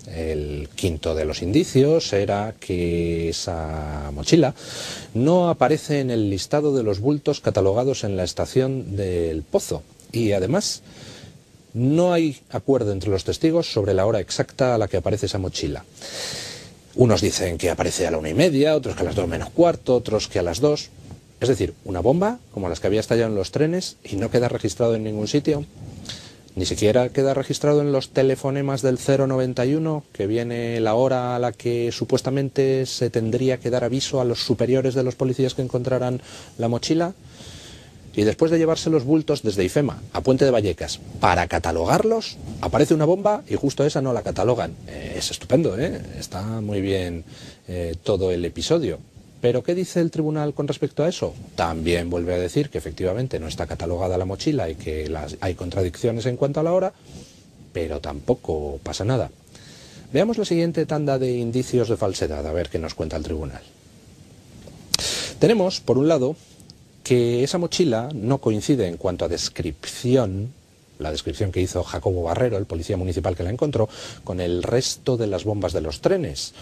El quinto de los indicios era que esa mochila no aparece en el listado de los bultos catalogados en la estación del Pozo y además no hay acuerdo entre los testigos sobre la hora exacta a la que aparece esa mochila. Unos dicen que aparece a la 1:30, otros que a las 2 menos cuarto, otros que a las 2. Es decir, una bomba como las que había estallado en los trenes y no queda registrado en ningún sitio. Ni siquiera queda registrado en los telefonemas del 091, que viene la hora a la que supuestamente se tendría que dar aviso a los superiores de los policías que encontraran la mochila. Y después de llevarse los bultos desde IFEMA a Puente de Vallecas para catalogarlos, aparece una bomba y justo esa no la catalogan. Es estupendo, ¿eh? Está muy bien todo el episodio. ¿Pero qué dice el tribunal con respecto a eso? También vuelve a decir que efectivamente no está catalogada la mochila y que hay contradicciones en cuanto a la hora, pero tampoco pasa nada. Veamos la siguiente tanda de indicios de falsedad, a ver qué nos cuenta el tribunal. Tenemos, por un lado, que esa mochila no coincide en cuanto a descripción, la descripción que hizo Jacobo Barrero, el policía municipal que la encontró, con el resto de las bombas de los trenes.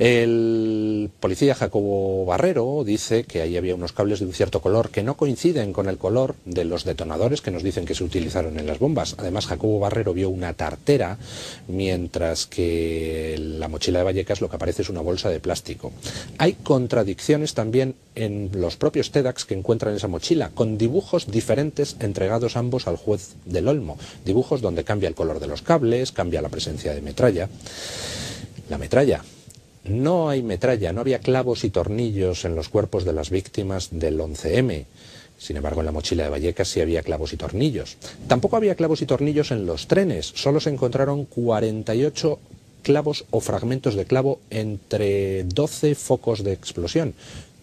El policía Jacobo Barrero dice que ahí había unos cables de un cierto color que no coinciden con el color de los detonadores que nos dicen que se utilizaron en las bombas. Además, Jacobo Barrero vio una tartera, mientras que en la mochila de Vallecas lo que aparece es una bolsa de plástico. Hay contradicciones también en los propios TEDx que encuentran esa mochila, con dibujos diferentes entregados ambos al juez del Olmo. Dibujos donde cambia el color de los cables, cambia la presencia de metralla. La metralla. No hay metralla, no había clavos y tornillos en los cuerpos de las víctimas del 11M. Sin embargo, en la mochila de Vallecas sí había clavos y tornillos. Tampoco había clavos y tornillos en los trenes. Solo se encontraron 48 clavos o fragmentos de clavo entre 12 focos de explosión.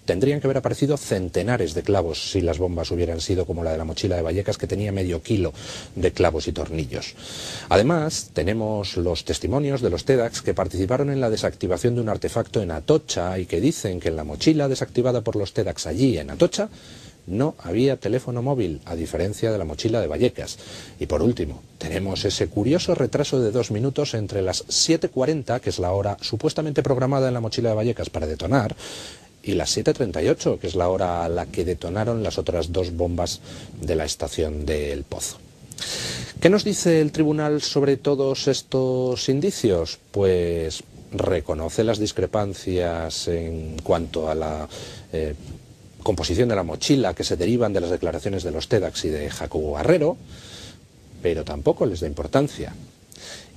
Tendrían que haber aparecido centenares de clavos si las bombas hubieran sido como la de la mochila de Vallecas, que tenía medio kilo de clavos y tornillos. Además, tenemos los testimonios de los TEDx que participaron en la desactivación de un artefacto en Atocha y que dicen que en la mochila desactivada por los TEDx allí en Atocha no había teléfono móvil, a diferencia de la mochila de Vallecas. Y por último, tenemos ese curioso retraso de 2 minutos entre las 7:40, que es la hora supuestamente programada en la mochila de Vallecas para detonar, y las 7:38, que es la hora a la que detonaron las otras 2 bombas de la estación del Pozo. ¿Qué nos dice el tribunal sobre todos estos indicios? Pues reconoce las discrepancias en cuanto a la composición de la mochila que se derivan de las declaraciones de los TEDx y de Jacobo Barrero, pero tampoco les da importancia.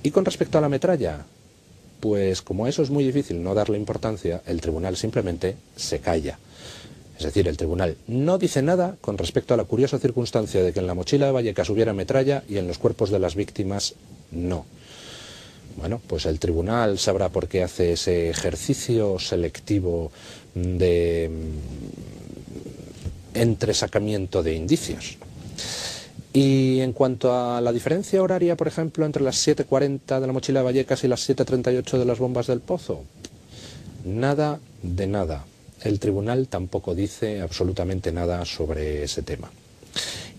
Y con respecto a la metralla, pues como a eso es muy difícil no darle importancia, el tribunal simplemente se calla. Es decir, el tribunal no dice nada con respecto a la curiosa circunstancia de que en la mochila de Vallecas hubiera metralla y en los cuerpos de las víctimas no. Bueno, pues el tribunal sabrá por qué hace ese ejercicio selectivo de entresacamiento de indicios. Y en cuanto a la diferencia horaria, por ejemplo, entre las 7:40 de la mochila de Vallecas y las 7:38 de las bombas del Pozo, nada de nada. El tribunal tampoco dice absolutamente nada sobre ese tema.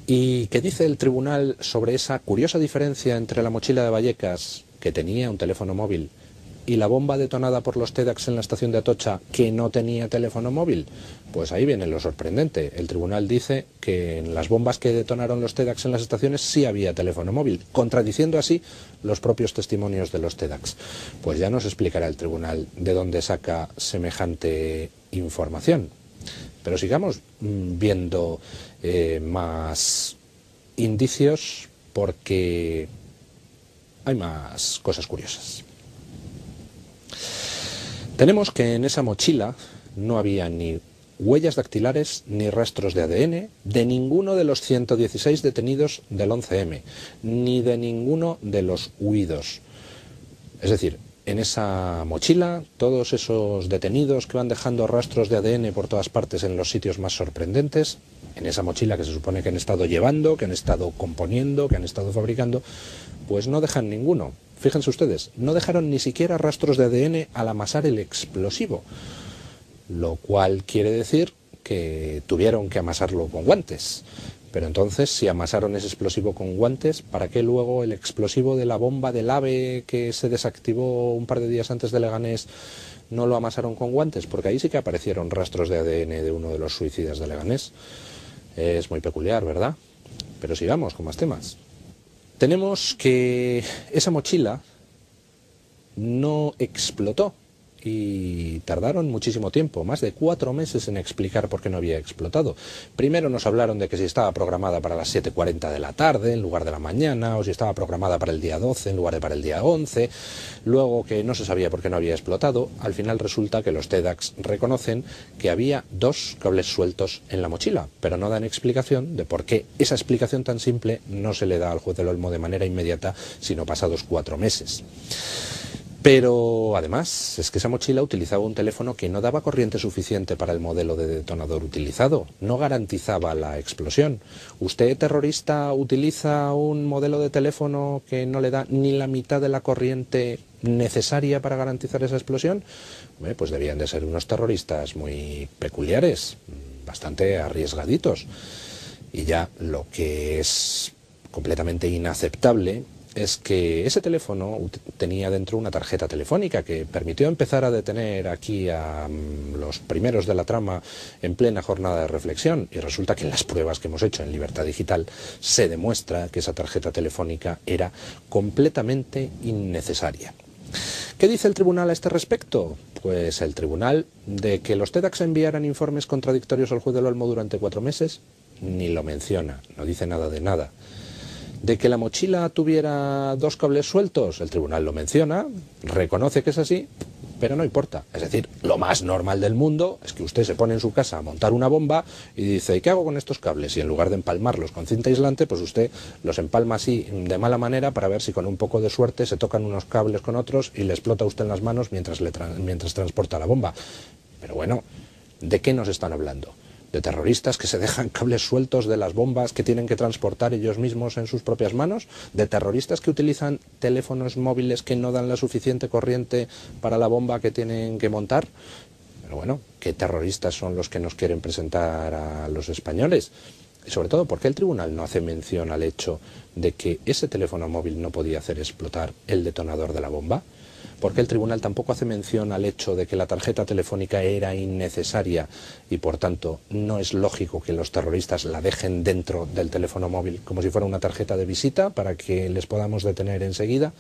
¿Y qué dice el tribunal sobre esa curiosa diferencia entre la mochila de Vallecas, que tenía un teléfono móvil, y la bomba detonada por los TEDx en la estación de Atocha, que no tenía teléfono móvil? Pues ahí viene lo sorprendente. El tribunal dice que en las bombas que detonaron los TEDx en las estaciones sí había teléfono móvil, contradiciendo así los propios testimonios de los TEDx. Pues ya nos explicará el tribunal de dónde saca semejante información. Pero sigamos viendo más indicios, porque hay más cosas curiosas. Tenemos que en esa mochila no había ni huellas dactilares ni rastros de ADN de ninguno de los 116 detenidos del 11M, ni de ninguno de los huidos. Es decir, en esa mochila, todos esos detenidos que van dejando rastros de ADN por todas partes en los sitios más sorprendentes, en esa mochila que se supone que han estado llevando, que han estado componiendo, que han estado fabricando, pues no dejan ninguno. Fíjense ustedes, no dejaron ni siquiera rastros de ADN al amasar el explosivo, lo cual quiere decir que tuvieron que amasarlo con guantes. Pero entonces, si amasaron ese explosivo con guantes, ¿para qué luego el explosivo de la bomba del AVE que se desactivó un par de días antes de Leganés no lo amasaron con guantes? Porque ahí sí que aparecieron rastros de ADN de uno de los suicidas de Leganés. Es muy peculiar, ¿verdad? Pero sigamos con más temas. Tenemos que esa mochila no explotó. Y tardaron muchísimo tiempo, más de 4 meses en explicar por qué no había explotado. Primero nos hablaron de que si estaba programada para las 7:40 de la tarde en lugar de la mañana, o si estaba programada para el día 12 en lugar de para el día 11, luego que no se sabía por qué no había explotado. Al final resulta que los TEDx reconocen que había 2 cables sueltos en la mochila, pero no dan explicación de por qué esa explicación tan simple no se le da al juez del Olmo de manera inmediata, sino pasados 4 meses. Pero además es que esa mochila utilizaba un teléfono que no daba corriente suficiente para el modelo de detonador utilizado, no garantizaba la explosión. ¿Usted, terrorista, utiliza un modelo de teléfono que no le da ni la mitad de la corriente necesaria para garantizar esa explosión? Bueno, pues debían de ser unos terroristas muy peculiares, bastante arriesgaditos. Y ya lo que es completamente inaceptable es que ese teléfono tenía dentro una tarjeta telefónica que permitió empezar a detener aquí a los primeros de la trama en plena jornada de reflexión, y resulta que en las pruebas que hemos hecho en Libertad Digital se demuestra que esa tarjeta telefónica era completamente innecesaria. ¿Qué dice el tribunal a este respecto? Pues el tribunal, de que los TEDx enviaran informes contradictorios al juez del Olmo durante 4 meses, ni lo menciona, no dice nada de nada. De que la mochila tuviera 2 cables sueltos, el tribunal lo menciona, reconoce que es así, pero no importa. Es decir, lo más normal del mundo es que usted se pone en su casa a montar una bomba y dice, ¿y qué hago con estos cables? Y en lugar de empalmarlos con cinta aislante, pues usted los empalma así de mala manera para ver si con un poco de suerte se tocan unos cables con otros y le explota a usted en las manos mientras transporta la bomba. Pero bueno, ¿de qué nos están hablando? ¿De terroristas que se dejan cables sueltos de las bombas que tienen que transportar ellos mismos en sus propias manos? ¿De terroristas que utilizan teléfonos móviles que no dan la suficiente corriente para la bomba que tienen que montar? Pero bueno, ¿qué terroristas son los que nos quieren presentar a los españoles? Y sobre todo, ¿por qué el tribunal no hace mención al hecho de que ese teléfono móvil no podía hacer explotar el detonador de la bomba? ¿Por qué el tribunal tampoco hace mención al hecho de que la tarjeta telefónica era innecesaria y por tanto no es lógico que los terroristas la dejen dentro del teléfono móvil como si fuera una tarjeta de visita para que les podamos detener enseguida?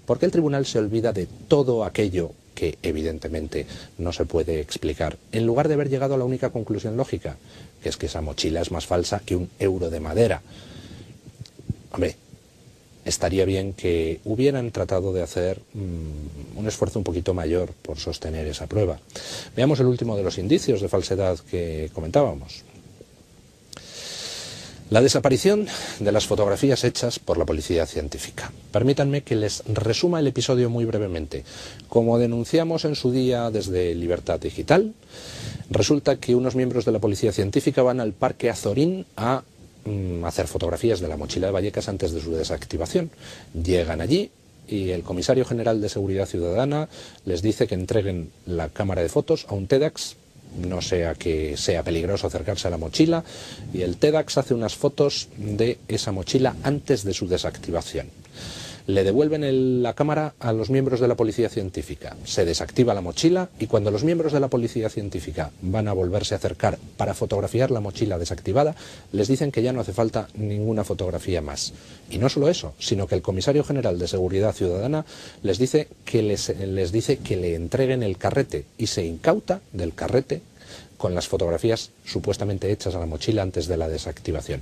¿Por qué el tribunal se olvida de todo aquello que evidentemente no se puede explicar, en lugar de haber llegado a la única conclusión lógica, que es que esa mochila es más falsa que un euro de madera? Hombre, estaría bien que hubieran tratado de hacer un esfuerzo un poquito mayor por sostener esa prueba. Veamos el último de los indicios de falsedad que comentábamos. La desaparición de las fotografías hechas por la policía científica. Permítanme que les resuma el episodio muy brevemente. Como denunciamos en su día desde Libertad Digital, resulta que unos miembros de la policía científica van al Parque Azorín a hacer fotografías de la mochila de Vallecas antes de su desactivación. Llegan allí y el comisario general de Seguridad Ciudadana les dice que entreguen la cámara de fotos a un TEDx, no sea que sea peligroso acercarse a la mochila, y el TEDx hace unas fotos de esa mochila antes de su desactivación. Le devuelven la cámara a los miembros de la policía científica, se desactiva la mochila y cuando los miembros de la policía científica van a volverse a acercar para fotografiar la mochila desactivada, les dicen que ya no hace falta ninguna fotografía más. Y no solo eso, sino que el comisario general de Seguridad Ciudadana les dice que le entreguen el carrete y se incauta del carrete con las fotografías supuestamente hechas a la mochila antes de la desactivación.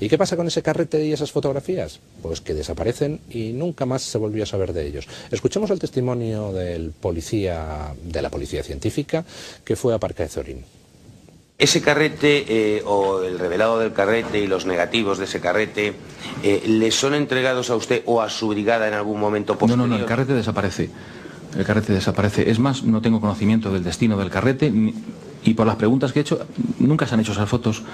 ¿Y qué pasa con ese carrete y esas fotografías? Pues que desaparecen y nunca más se volvió a saber de ellos. Escuchemos el testimonio del policía de la policía científica que fue a Parque Azorín. Ese carrete o el revelado del carrete y los negativos de ese carrete, ¿le son entregados a usted o a su brigada en algún momento posterior? No, el carrete desaparece. El carrete desaparece. Es más, no tengo conocimiento del destino del carrete y por las preguntas que he hecho, nunca se han hecho esas fotos.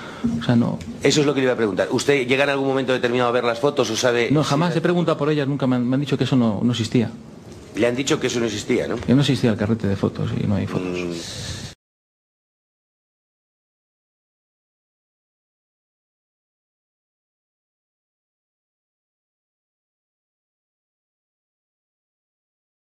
O sea, no. Eso es lo que le iba a preguntar. ¿Usted llega en algún momento determinado a ver las fotos o sabe...? No, jamás he preguntado por ellas, nunca me han dicho que eso no existía. Le han dicho que eso no existía, ¿no? Que no existía el carrete de fotos y no hay fotos.